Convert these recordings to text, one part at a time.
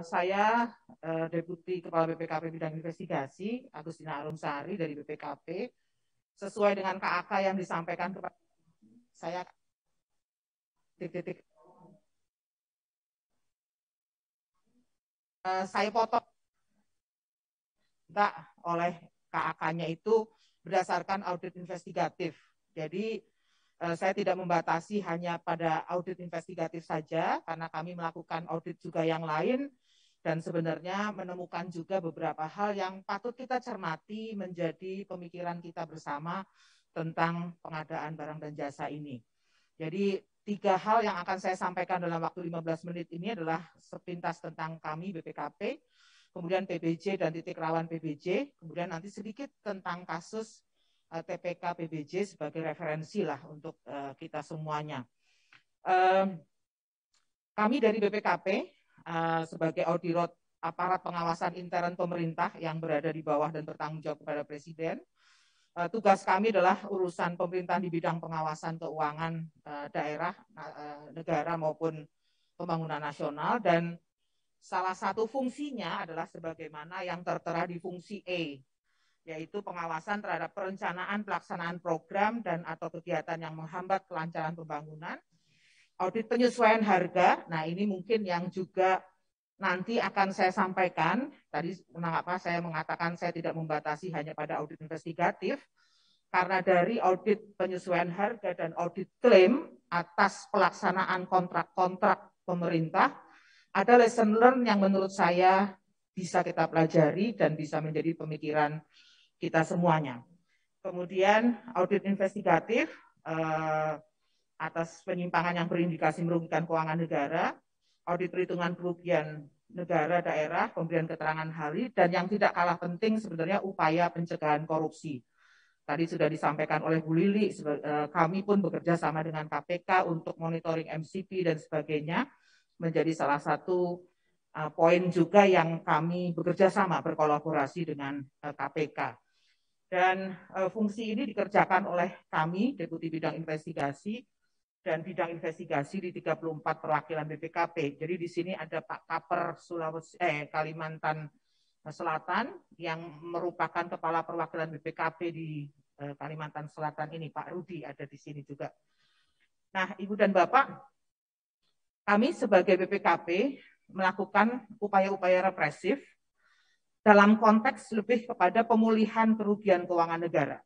Saya Deputi Kepala BPKP Bidang Investigasi, Agustina Arumsari dari BPKP. Sesuai dengan KAK yang disampaikan kepada saya, saya potong oleh KAK-nya itu berdasarkan audit investigatif. Jadi saya tidak membatasi hanya pada audit investigatif saja, karena kami melakukan audit juga yang lain, dan sebenarnya menemukan juga beberapa hal yang patut kita cermati menjadi pemikiran kita bersama tentang pengadaan barang dan jasa ini. Jadi 3 hal yang akan saya sampaikan dalam waktu 15 menit ini adalah sepintas tentang kami BPKP, kemudian PBJ dan titik rawan PBJ, kemudian nanti sedikit tentang kasus TPK PBJ sebagai referensi lah untuk kita semuanya. Kami dari BPKP sebagai auditor aparat pengawasan intern pemerintah yang berada di bawah dan bertanggung jawab kepada Presiden, tugas kami adalah urusan pemerintahan di bidang pengawasan keuangan daerah, negara maupun pembangunan nasional, dan salah satu fungsinya adalah sebagaimana yang tertera di fungsi E, yaitu pengawasan terhadap perencanaan pelaksanaan program dan atau kegiatan yang menghambat kelancaran pembangunan, audit penyesuaian harga. Nah, ini mungkin yang juga nanti akan saya sampaikan. Tadi mengapa saya mengatakan saya tidak membatasi hanya pada audit investigatif, karena dari audit penyesuaian harga dan audit klaim atas pelaksanaan kontrak-kontrak pemerintah, ada lesson learn yang menurut saya bisa kita pelajari dan bisa menjadi pemikiran kita semuanya. Kemudian audit investigatif atas penyimpangan yang berindikasi merugikan keuangan negara, audit perhitungan kerugian negara daerah, pemberian keterangan ahli, dan yang tidak kalah penting sebenarnya upaya pencegahan korupsi. Tadi sudah disampaikan oleh Bu Lili, kami pun bekerja sama dengan KPK untuk monitoring MCP dan sebagainya, menjadi salah satu poin juga yang kami bekerja sama berkolaborasi dengan KPK. Dan fungsi ini dikerjakan oleh kami, Deputi Bidang Investigasi, dan bidang investigasi di 34 perwakilan BPKP. Jadi di sini ada Pak Kaper Kalimantan Selatan yang merupakan kepala perwakilan BPKP di Kalimantan Selatan ini, Pak Rudi ada di sini juga. Nah, Ibu dan Bapak, kami sebagai BPKP melakukan upaya-upaya represif dalam konteks lebih kepada pemulihan kerugian keuangan negara.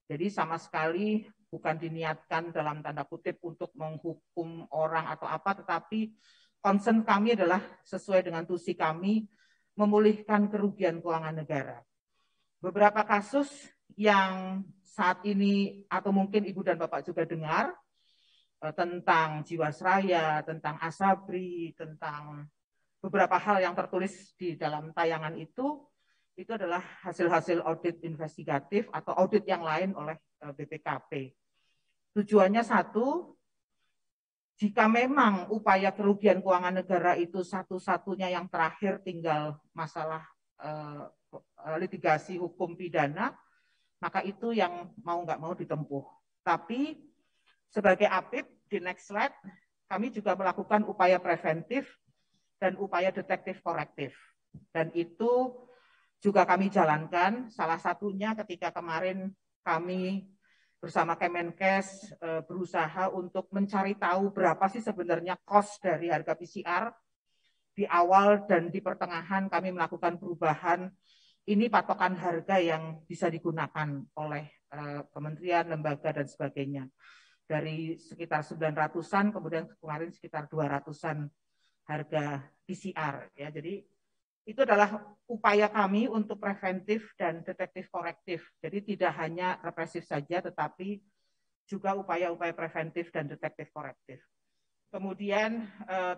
Jadi sama sekali bukan diniatkan dalam tanda kutip untuk menghukum orang atau apa, tetapi concern kami adalah sesuai dengan tusi kami, memulihkan kerugian keuangan negara. Beberapa kasus yang saat ini atau mungkin Ibu dan Bapak juga dengar tentang Jiwasraya, tentang Asabri, tentang beberapa hal yang tertulis di dalam tayangan itu adalah hasil-hasil audit investigatif atau audit yang lain oleh BPKP. Tujuannya satu, jika memang upaya kerugian keuangan negara itu satu-satunya yang terakhir tinggal masalah litigasi hukum pidana, maka itu yang mau nggak mau ditempuh. Tapi sebagai APIP, di next slide, kami juga melakukan upaya preventif dan upaya detektif korektif. Dan itu juga kami jalankan, salah satunya ketika kemarin kami bersama Kemenkes berusaha untuk mencari tahu berapa sih sebenarnya cost dari harga PCR. Di awal dan di pertengahan kami melakukan perubahan, ini patokan harga yang bisa digunakan oleh kementerian, lembaga, dan sebagainya. Dari sekitar 900-an, kemudian kemarin sekitar 200-an harga PCR. Ya, jadi itu adalah upaya kami untuk preventif dan detektif korektif. Jadi tidak hanya represif saja, tetapi juga upaya-upaya preventif dan detektif korektif. Kemudian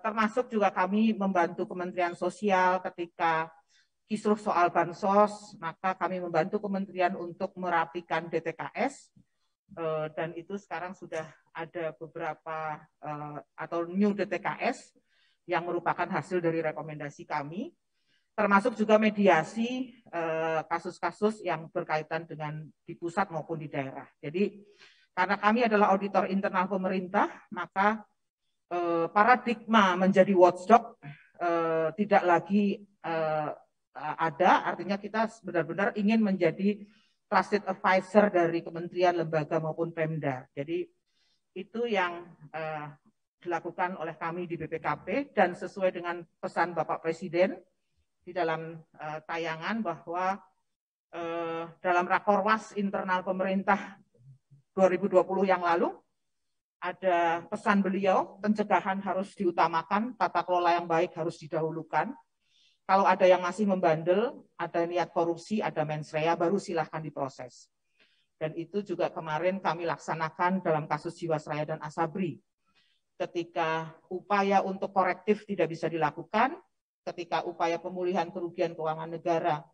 termasuk juga kami membantu Kementerian Sosial ketika kisruh soal bansos, maka kami membantu kementerian untuk merapikan DTKS, dan itu sekarang sudah ada beberapa atau new DTKS yang merupakan hasil dari rekomendasi kami, termasuk juga mediasi kasus-kasus yang berkaitan dengan di pusat maupun di daerah. Jadi karena kami adalah auditor internal pemerintah, maka paradigma menjadi watchdog tidak lagi ada, artinya kita benar-benar ingin menjadi trusted advisor dari kementerian, lembaga maupun Pemda. Jadi itu yang dilakukan oleh kami di BPKP dan sesuai dengan pesan Bapak Presiden di dalam tayangan bahwa dalam Rakorwas internal pemerintah 2020 yang lalu ada pesan beliau, pencegahan harus diutamakan, tata kelola yang baik harus didahulukan. Kalau ada yang masih membandel, ada niat korupsi, ada mens rea, baru silahkan diproses. Dan itu juga kemarin kami laksanakan dalam kasus Jiwasraya dan Asabri. Ketika upaya untuk korektif tidak bisa dilakukan, ketika upaya pemulihan kerugian keuangan negara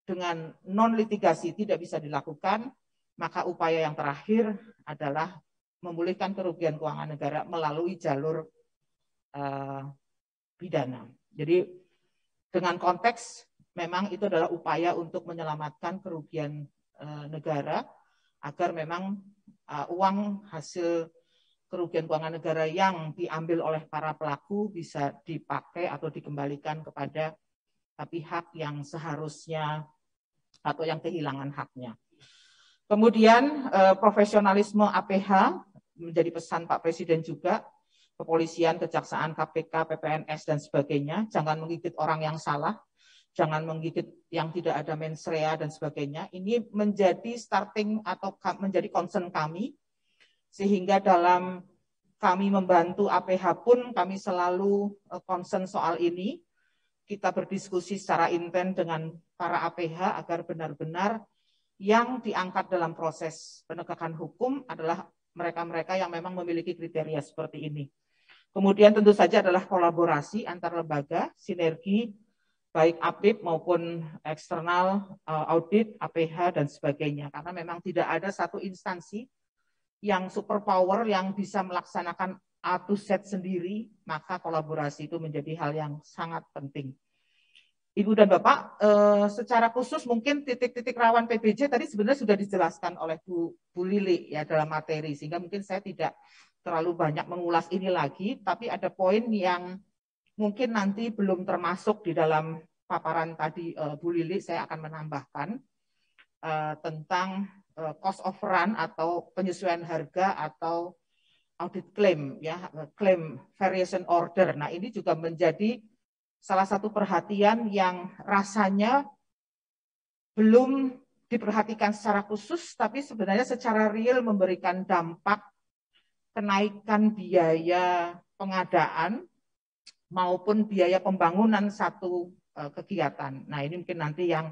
dengan non-litigasi tidak bisa dilakukan, maka upaya yang terakhir adalah memulihkan kerugian keuangan negara melalui jalur pidana. Jadi dengan konteks memang itu adalah upaya untuk menyelamatkan kerugian negara agar memang uang hasil kerugian keuangan negara yang diambil oleh para pelaku bisa dipakai atau dikembalikan kepada pihak yang seharusnya atau yang kehilangan haknya. Kemudian profesionalisme APH menjadi pesan Pak Presiden juga, kepolisian, kejaksaan, KPK, PPNS, dan sebagainya, jangan menggigit orang yang salah, jangan menggigit yang tidak ada mens rea, dan sebagainya. Ini menjadi starting atau menjadi concern kami, sehingga dalam kami membantu APH pun kami selalu concern soal ini. Kita berdiskusi secara intens dengan para APH agar benar-benar yang diangkat dalam proses penegakan hukum adalah mereka-mereka yang memang memiliki kriteria seperti ini. Kemudian tentu saja adalah kolaborasi antar lembaga, sinergi, baik APIP maupun eksternal, audit, APH, dan sebagainya. Karena memang tidak ada satu instansi yang superpower yang bisa melaksanakan A to Z sendiri, maka kolaborasi itu menjadi hal yang sangat penting. Ibu dan Bapak, secara khusus mungkin titik-titik rawan PBJ tadi sebenarnya sudah dijelaskan oleh Bu Lili ya dalam materi, sehingga mungkin saya tidak terlalu banyak mengulas ini lagi, tapi ada poin yang mungkin nanti belum termasuk di dalam paparan tadi Bu Lili, saya akan menambahkan tentang cost of run atau penyesuaian harga atau audit claim, ya, claim variation order. Nah, ini juga menjadi salah satu perhatian yang rasanya belum diperhatikan secara khusus, tapi sebenarnya secara real memberikan dampak kenaikan biaya pengadaan maupun biaya pembangunan satu kegiatan. Nah, ini mungkin nanti yang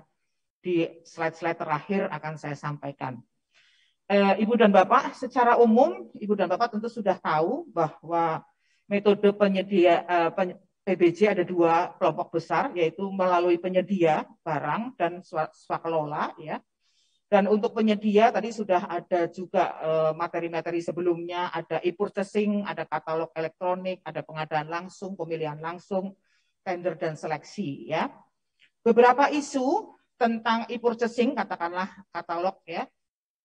di slide-slide terakhir akan saya sampaikan. Ibu dan Bapak, secara umum, Ibu dan Bapak tentu sudah tahu bahwa metode penyedia PBJ ada dua kelompok besar, yaitu melalui penyedia barang dan swakelola, ya. Dan untuk penyedia tadi sudah ada juga materi-materi sebelumnya, ada e-purchasing, ada katalog elektronik, ada pengadaan langsung, pemilihan langsung, tender dan seleksi, ya. Beberapa isu tentang e-purchasing, katakanlah katalog, ya.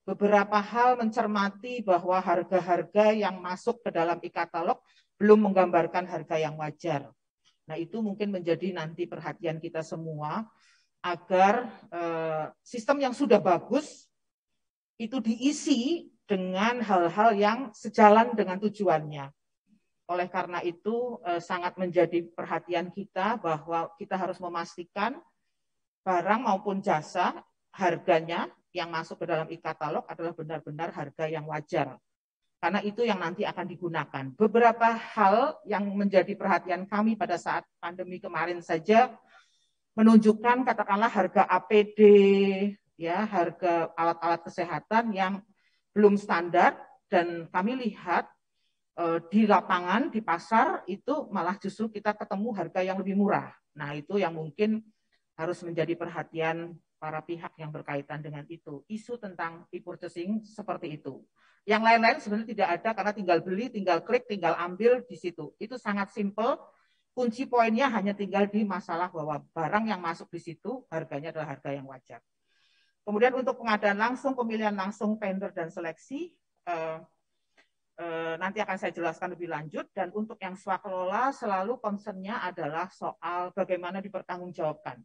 Beberapa hal mencermati bahwa harga-harga yang masuk ke dalam e-katalog belum menggambarkan harga yang wajar. Nah, itu mungkin menjadi nanti perhatian kita semua agar sistem yang sudah bagus itu diisi dengan hal-hal yang sejalan dengan tujuannya. Oleh karena itu sangat menjadi perhatian kita bahwa kita harus memastikan barang maupun jasa harganya yang masuk ke dalam e-katalog adalah benar-benar harga yang wajar. Karena itu yang nanti akan digunakan. Beberapa hal yang menjadi perhatian kami pada saat pandemi kemarin saja menunjukkan katakanlah harga APD, ya, harga alat-alat kesehatan yang belum standar, dan kami lihat di lapangan, di pasar itu malah justru kita ketemu harga yang lebih murah. Nah, itu yang mungkin harus menjadi perhatian para pihak yang berkaitan dengan itu. Isu tentang e-purchasing seperti itu. Yang lain-lain sebenarnya tidak ada karena tinggal beli, tinggal klik, tinggal ambil di situ. Itu sangat simpel. Kunci poinnya hanya tinggal di masalah bahwa barang yang masuk di situ harganya adalah harga yang wajar. Kemudian untuk pengadaan langsung, pemilihan langsung, tender dan seleksi, nanti akan saya jelaskan lebih lanjut. Dan untuk yang swakelola selalu concernnya adalah soal bagaimana dipertanggungjawabkan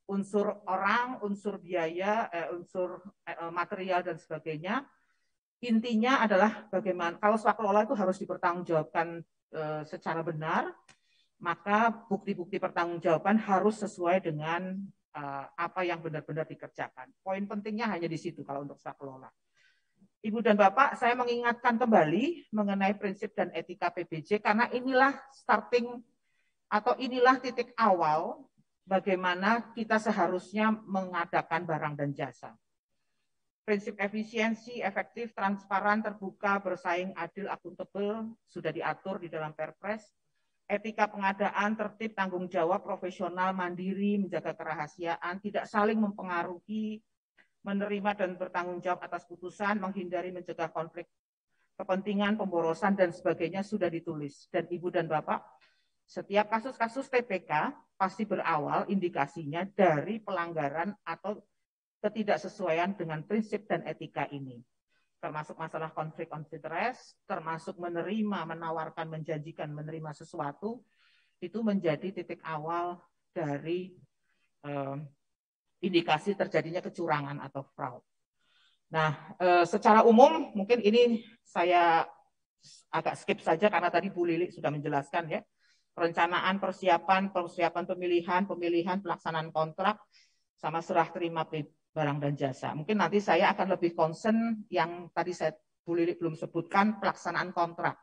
unsur orang, unsur biaya, unsur material dan sebagainya. Intinya adalah bagaimana kalau swakelola itu harus dipertanggungjawabkan secara benar, maka bukti-bukti pertanggungjawaban harus sesuai dengan apa yang benar-benar dikerjakan. Poin pentingnya hanya di situ kalau untuk swakelola. Ibu dan Bapak, saya mengingatkan kembali mengenai prinsip dan etika PBJ karena inilah starting atau inilah titik awal bagaimana kita seharusnya mengadakan barang dan jasa. Prinsip efisiensi, efektif, transparan, terbuka, bersaing, adil, akuntabel sudah diatur di dalam Perpres. Etika pengadaan, tertib, tanggung jawab, profesional, mandiri, menjaga kerahasiaan, tidak saling mempengaruhi, menerima dan bertanggung jawab atas putusan, menghindari mencegah konflik kepentingan, pemborosan, dan sebagainya sudah ditulis. Dan Ibu dan Bapak, setiap kasus-kasus TPK pasti berawal indikasinya dari pelanggaran atau ketidaksesuaian dengan prinsip dan etika ini. Termasuk masalah konflik of interest, termasuk menerima, menawarkan, menjanjikan, menerima sesuatu, itu menjadi titik awal dari indikasi terjadinya kecurangan atau fraud. Nah, secara umum mungkin ini saya agak skip saja karena tadi Bu Lili sudah menjelaskan ya. Perencanaan, persiapan pemilihan, pelaksanaan kontrak, sama serah terima barang dan jasa. Mungkin nanti saya akan lebih concern yang tadi Bu Lili belum sebutkan, pelaksanaan kontrak.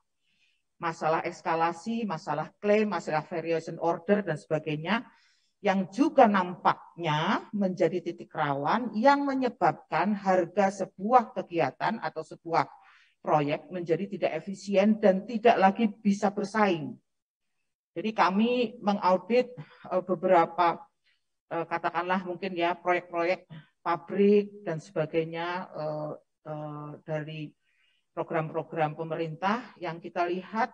Masalah eskalasi, masalah klaim, masalah variation order, dan sebagainya, yang juga nampaknya menjadi titik rawan yang menyebabkan harga sebuah kegiatan atau sebuah proyek menjadi tidak efisien dan tidak lagi bisa bersaing. Jadi kami mengaudit beberapa katakanlah mungkin ya proyek-proyek pabrik dan sebagainya dari program-program pemerintah yang kita lihat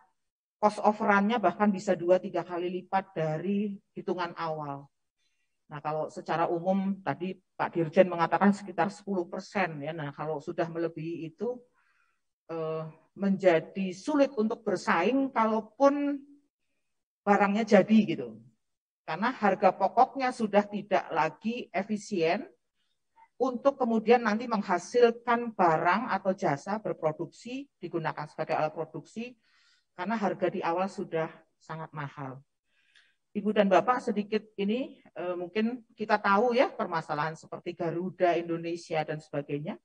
cost of run-nya bahkan bisa 2-3 kali lipat dari hitungan awal. Nah kalau secara umum tadi Pak Dirjen mengatakan sekitar 10% ya. Nah kalau sudah melebihi itu menjadi sulit untuk bersaing kalaupun barangnya jadi gitu. Karena harga pokoknya sudah tidak lagi efisien untuk kemudian nanti menghasilkan barang atau jasa berproduksi, digunakan sebagai alat produksi, karena harga di awal sudah sangat mahal. Ibu dan Bapak sedikit ini mungkin kita tahu ya permasalahan seperti Garuda, Indonesia, dan sebagainya.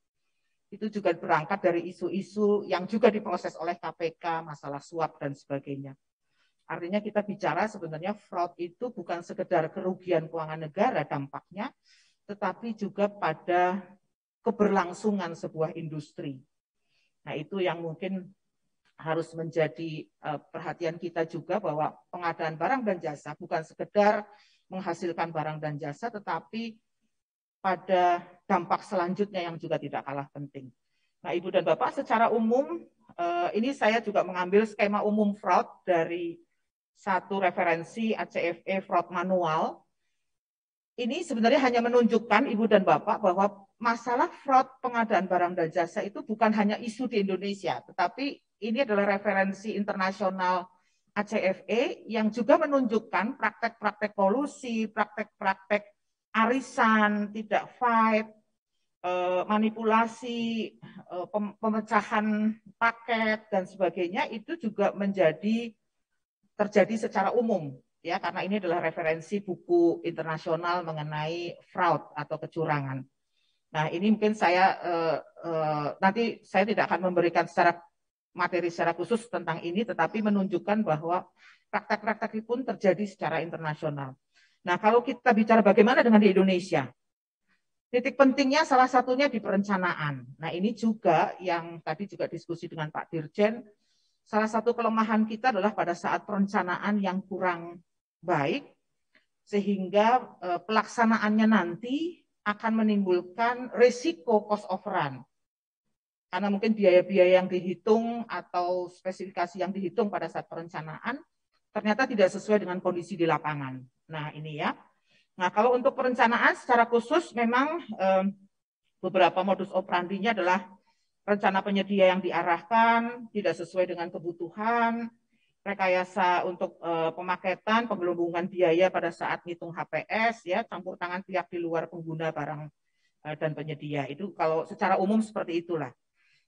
Itu juga berangkat dari isu-isu yang juga diproses oleh KPK, masalah suap dan sebagainya. Artinya kita bicara sebenarnya fraud itu bukan sekedar kerugian keuangan negara dampaknya, tetapi juga pada keberlangsungan sebuah industri. Nah itu yang mungkin harus menjadi perhatian kita juga bahwa pengadaan barang dan jasa bukan sekedar menghasilkan barang dan jasa, tetapi pada dampak selanjutnya yang juga tidak kalah penting. Nah Ibu dan Bapak secara umum, ini saya juga mengambil skema umum fraud dari satu referensi ACFE fraud manual. Ini sebenarnya hanya menunjukkan Ibu dan Bapak bahwa masalah fraud pengadaan barang dan jasa itu bukan hanya isu di Indonesia, tetapi ini adalah referensi internasional ACFE yang juga menunjukkan praktek-praktek kolusi, praktek-praktek arisan, tidak fight, manipulasi, pemecahan paket dan sebagainya itu juga terjadi secara umum ya karena ini adalah referensi buku internasional mengenai fraud atau kecurangan. Nah ini mungkin saya nanti saya tidak akan memberikan materi secara khusus tentang ini, tetapi menunjukkan bahwa praktek-praktek itu pun terjadi secara internasional. Nah kalau kita bicara bagaimana dengan di Indonesia, titik pentingnya salah satunya di perencanaan. Nah ini juga yang tadi juga diskusi dengan Pak Dirjen. Salah satu kelemahan kita adalah pada saat perencanaan yang kurang baik, sehingga pelaksanaannya nanti akan menimbulkan risiko cost of run. Karena mungkin biaya-biaya yang dihitung atau spesifikasi yang dihitung pada saat perencanaan ternyata tidak sesuai dengan kondisi di lapangan. Nah ini ya. Nah kalau untuk perencanaan secara khusus memang beberapa modus operandinya adalah rencana penyedia yang diarahkan tidak sesuai dengan kebutuhan, rekayasa untuk pemaketan, penggelembungan biaya pada saat ngitung HPS, ya, campur tangan pihak di luar pengguna barang dan penyedia. Itu kalau secara umum seperti itulah.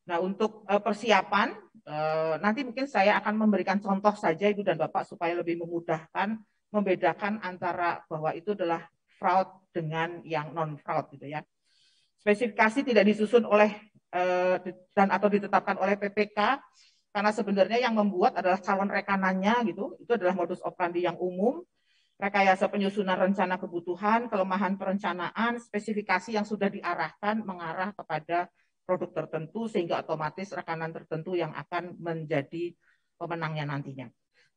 Nah, untuk persiapan, nanti mungkin saya akan memberikan contoh saja Ibu dan Bapak supaya lebih memudahkan membedakan antara bahwa itu adalah fraud dengan yang non-fraud gitu ya. Spesifikasi tidak disusun oleh dan atau ditetapkan oleh PPK karena sebenarnya yang membuat adalah calon rekanannya gitu. Itu adalah modus operandi yang umum. Rekayasa penyusunan rencana kebutuhan, kelemahan perencanaan, spesifikasi yang sudah diarahkan mengarah kepada produk tertentu sehingga otomatis rekanan tertentu yang akan menjadi pemenangnya nantinya.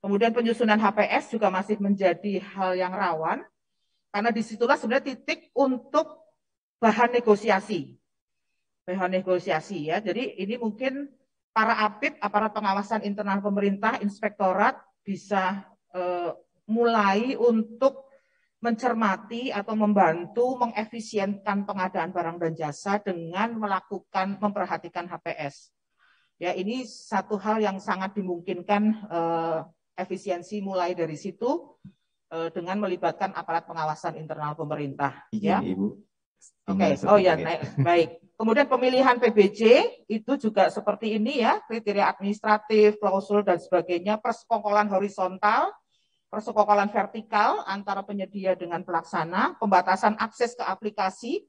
Kemudian penyusunan HPS juga masih menjadi hal yang rawan karena disitulah sebenarnya titik untuk bahan negosiasi. Bahan negosiasi ya. Jadi ini mungkin para APIP, aparat pengawasan internal pemerintah, inspektorat bisa mulai untuk mencermati atau membantu mengefisienkan pengadaan barang dan jasa dengan memperhatikan HPS. Ya, ini satu hal yang sangat dimungkinkan efisiensi mulai dari situ dengan melibatkan aparat pengawasan internal pemerintah. Ya, Ibu. Oke, oh ya, baik. Kemudian pemilihan PBJ itu juga seperti ini ya, kriteria administratif, klausul dan sebagainya, persekongkolan horizontal, persekongkolan vertikal antara penyedia dengan pelaksana, pembatasan akses ke aplikasi.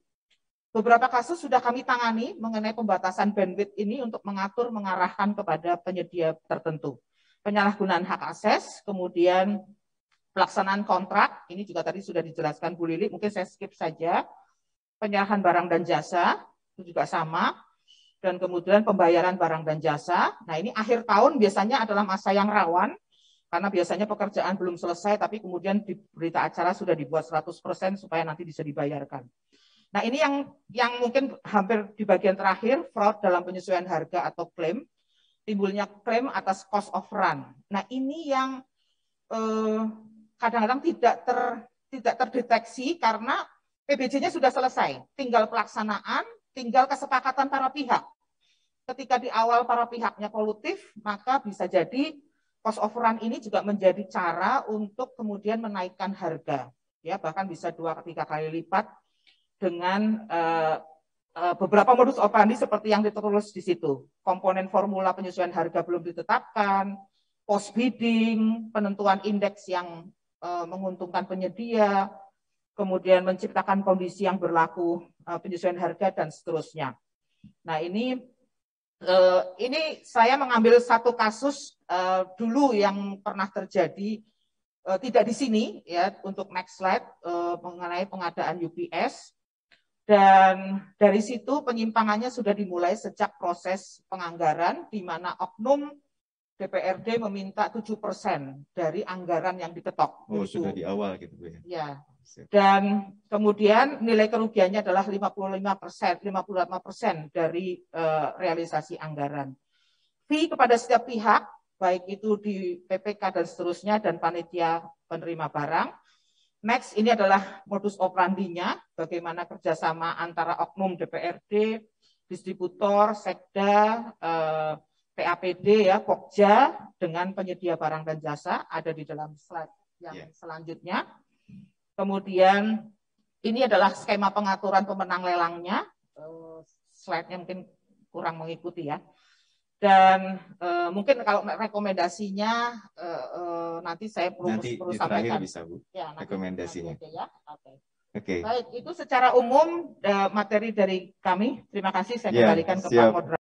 Beberapa kasus sudah kami tangani mengenai pembatasan bandwidth ini untuk mengatur, mengarahkan kepada penyedia tertentu. Penyalahgunaan hak akses, kemudian pelaksanaan kontrak, ini juga tadi sudah dijelaskan Bu Lili, mungkin saya skip saja. Penyerahan barang dan jasa, itu juga sama. Dan kemudian pembayaran barang dan jasa. Nah, ini akhir tahun biasanya adalah masa yang rawan, karena biasanya pekerjaan belum selesai, tapi kemudian di berita acara sudah dibuat 100% supaya nanti bisa dibayarkan. Nah, ini yang mungkin hampir di bagian terakhir, fraud dalam penyesuaian harga atau klaim, timbulnya klaim atas cost of run. Nah, ini yang kadang-kadang tidak terdeteksi karena PBJ-nya sudah selesai, tinggal pelaksanaan, tinggal kesepakatan para pihak. Ketika di awal para pihaknya kolutif, maka bisa jadi cost of run ini juga menjadi cara untuk kemudian menaikkan harga, ya bahkan bisa 2-3 kali lipat dengan beberapa modus operandi seperti yang ditulis di situ. Komponen formula penyesuaian harga belum ditetapkan, post bidding, penentuan indeks yang menguntungkan penyedia, kemudian menciptakan kondisi yang berlaku penyesuaian harga dan seterusnya. Nah, ini saya mengambil satu kasus dulu yang pernah terjadi, tidak di sini ya, untuk next slide, mengenai pengadaan UPS, dan dari situ penyimpangannya sudah dimulai sejak proses penganggaran di mana oknum DPRD meminta 7% dari anggaran yang diketok. Oh, sudah di awal gitu Bu ya. Ya. Dan kemudian nilai kerugiannya adalah 55% dari realisasi anggaran. Fee kepada setiap pihak, baik itu di PPK dan seterusnya dan panitia penerima barang. Next, ini adalah modus operandinya, bagaimana kerjasama antara oknum DPRD, distributor, sekda, PAPD, ya, Pokja, dengan penyedia barang dan jasa, ada di dalam slide yang selanjutnya. Kemudian ini adalah skema pengaturan pemenang lelangnya, slide-nya mungkin kurang mengikuti ya. Dan mungkin kalau rekomendasinya nanti saya perlu sampaikan. Bisa Bu, ya, rekomendasinya. Nanti, ya. Oke. Baik, itu secara umum materi dari kami. Terima kasih, saya kembalikan ke Pak Moderator.